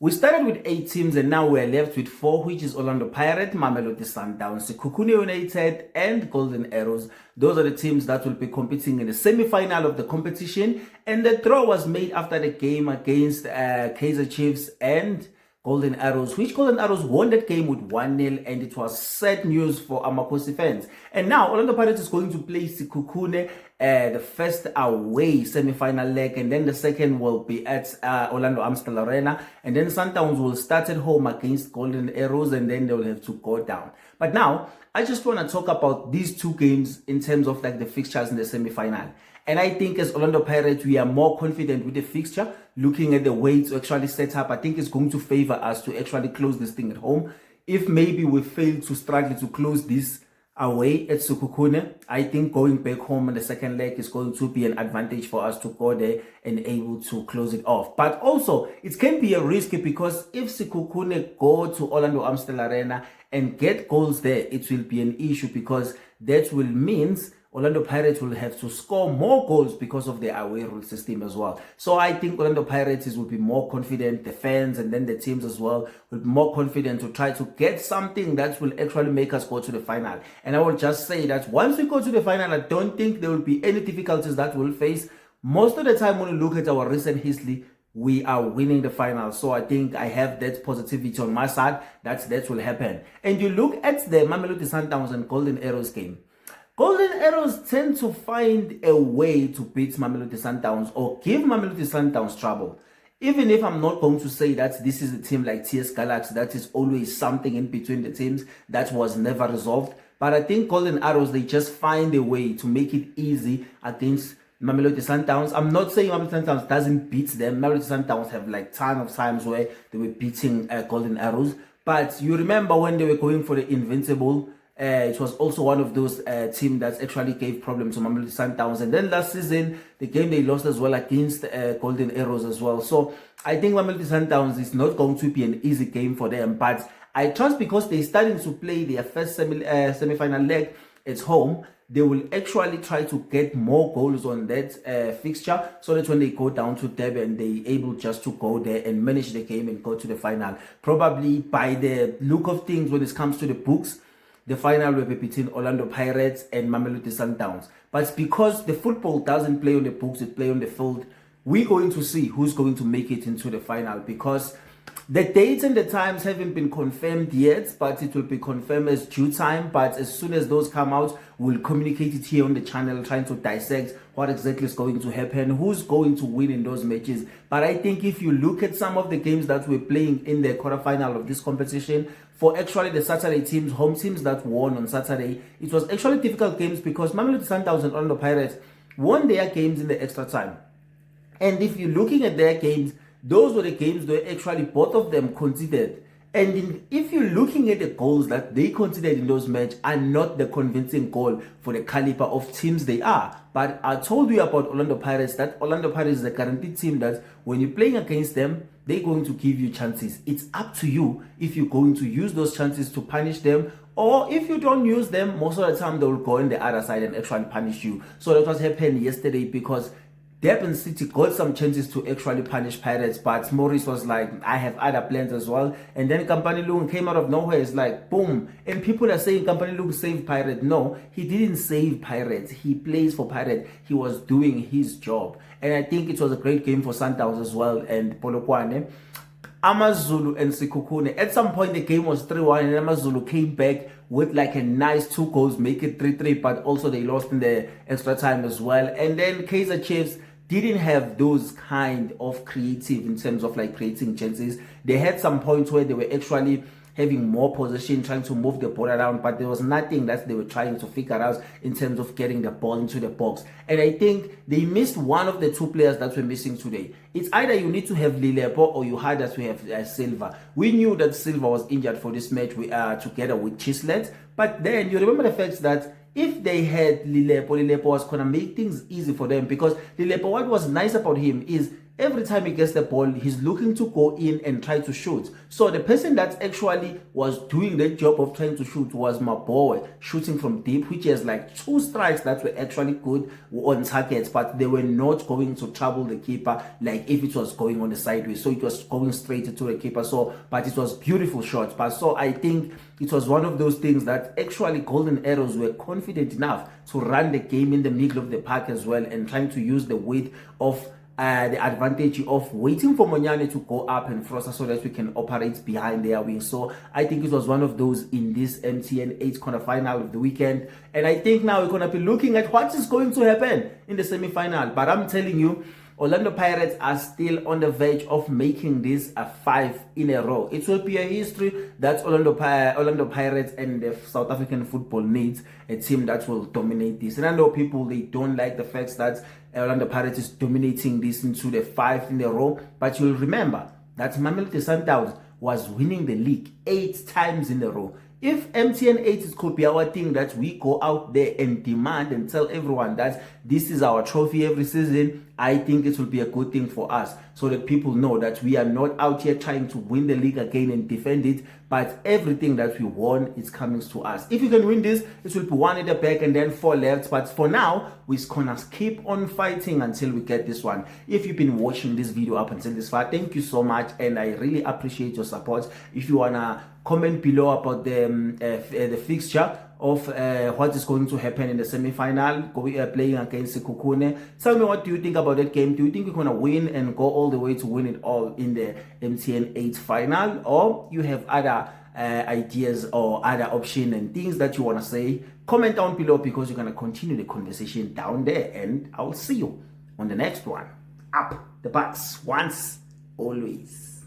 We started with 8 teams and now we're left with 4, which is Orlando Pirates, Mamelodi Sundowns, Sekhukhune United and Golden Arrows. Those are the teams that will be competing in the semi-final of the competition. And the draw was made after the game against Kaizer Chiefs and Golden Arrows, which Golden Arrows won that game with 1-0, and it was sad news for Amakosi fans. And now Orlando Pirates is going to play Sekhukhune the first away semi-final leg, and then the second will be at Orlando Amstel Arena, and then Sundowns will start at home against Golden Arrows, and then they will have to go down. But now I just want to talk about these two games in terms of like the fixtures in the semi-final. And I think as Orlando Pirates, we are more confident with the fixture. Looking at the way to actually set up, I think it's going to favor us to actually close this thing at home. If maybe we fail to struggle to close this away at Sekhukhune, I think going back home in the second leg is going to be an advantage for us to go there and able to close it off. But also, it can be a risk because if Sekhukhune go to Orlando Amstel Arena and get goals there, it will be an issue because that will means Orlando Pirates will have to score more goals because of the away rule system as well. So I think Orlando Pirates will be more confident, the fans and then the teams as well will be more confident to try to get something that will actually make us go to the final. And I will just say that once we go to the final, I don't think there will be any difficulties that we'll face. Most of the time when you look at our recent history, we are winning the final. So I think I have that positivity on my side that will happen. And you look at the Mamelodi Sundowns and Golden Arrows game. Golden Arrows tend to find a way to beat Mamelodi Sundowns or give Mamelodi Sundowns trouble. Even if I'm not going to say that this is a team like TS Galaxy, that is always something in between the teams that was never resolved. But I think Golden Arrows, they just find a way to make it easy against Mamelodi Sundowns. I'm not saying Mamelodi Sundowns doesn't beat them. Mamelodi Sundowns have like ton of times where they were beating Golden Arrows. But you remember when they were going for the invincible, it was also one of those teams that actually gave problems to Mamelodi Sundowns. And then last season, the game they lost as well against Golden Arrows as well. So I think Mamelodi Sundowns is not going to be an easy game for them. But I trust because they're starting to play their first semi-final leg at home, they will actually try to get more goals on that fixture so that when they go down to Durban, they're able just to go there and manage the game and go to the final. Probably by the look of things when it comes to the books, the final will be between Orlando Pirates and Mamelodi Sundowns. But because the football doesn't play on the books, it plays on the field, we're going to see who's going to make it into the final because the dates and the times haven't been confirmed yet, but it will be confirmed as due time. But as soon as those come out, we'll communicate it here on the channel, trying to dissect what exactly is going to happen, who's going to win in those matches. But I think if you look at some of the games that we're playing in the quarterfinal of this competition, for actually the Saturday teams, home teams that won on Saturday, it was actually difficult games because Mamelodi Sundowns and Orlando Pirates won their games in the extra time. And if you're looking at their games, those were the games where actually both of them conceded. And if you're looking at the goals that they conceded in those matches are not the convincing goal for the caliber of teams they are. But I told you about Orlando Pirates, that Orlando Pirates is a guaranteed team that when you're playing against them, they're going to give you chances. It's up to you if you're going to use those chances to punish them, or if you don't use them, most of the time they will go on the other side and actually punish you. So that was happened yesterday because Durban City got some chances to actually punish Pirates, but Maurice was like, I have other plans as well. And then Company Lung came out of nowhere. It's like, boom. And people are saying Company Lung saved Pirates. No, he didn't save Pirates. He plays for Pirates. He was doing his job. And I think it was a great game for Sundowns as well and Polokwane. Amazulu and Sekhukhune. At some point, the game was 3-1 and Amazulu came back with like a nice 2 goals, make it 3-3, but also they lost in the extra time as well. And then Kaizer Chiefs didn't have those kind of creative in terms of like creating chances. They had some points where they were actually having more possession, trying to move the ball around, but there was nothing that they were trying to figure out in terms of getting the ball into the box. And I think they missed one of the 2 players that were missing today. It's either you need to have Lilepo or you had us to have Silva. We knew that Silva was injured for this match together with Chislet, but then you remember the fact that if they had Lilepo was going to make things easy for them because Lilepo, what was nice about him is every time he gets the ball, he's looking to go in and try to shoot. So the person that actually was doing the job of trying to shoot was Maboe, shooting from deep, which has like 2 strikes that were actually good on targets, but they were not going to trouble the keeper like if it was going on the sideways. So it was going straight to the keeper. So, but it was beautiful shots. But so I think it was one of those things that actually Golden Arrows were confident enough to run the game in the middle of the park as well, and trying to use the weight of the advantage of waiting for Monyane to go up and Frosa so that we can operate behind their wings. So I think it was one of those in this MTN8 quarterfinal of the weekend. And I think now we're going to be looking at what is going to happen in the semi-final. But I'm telling you, Orlando Pirates are still on the verge of making this a 5 in a row. It will be a history that Orlando Pirates and the South African football needs, a team that will dominate this. And I know people, they don't like the fact that Orlando Pirates is dominating this into the 5 in a row. But you'll remember that Mamelodi Sundowns was winning the league 8 times in a row. If MTN8 could be our thing, that we go out there and demand and tell everyone that this is our trophy every season, I think it will be a good thing for us, so that people know that we are not out here trying to win the league again and defend it, but everything that we won is coming to us. If you can win this, it will be 1 in the back and then 4 left. But for now, we're gonna keep on fighting until we get this one. If you've been watching this video up until this far, thank you so much, and I really appreciate your support. If you wanna comment below about the fixture of what is going to happen in the semi-final, playing against Sekhukhune. Tell me, what do you think about that game? Do you think we're going to win and go all the way to win it all in the MTN8 final? Or you have other ideas or other options and things that you want to say? Comment down below, because you're going to continue the conversation down there. And I'll see you on the next one. Up the Bucks once, always.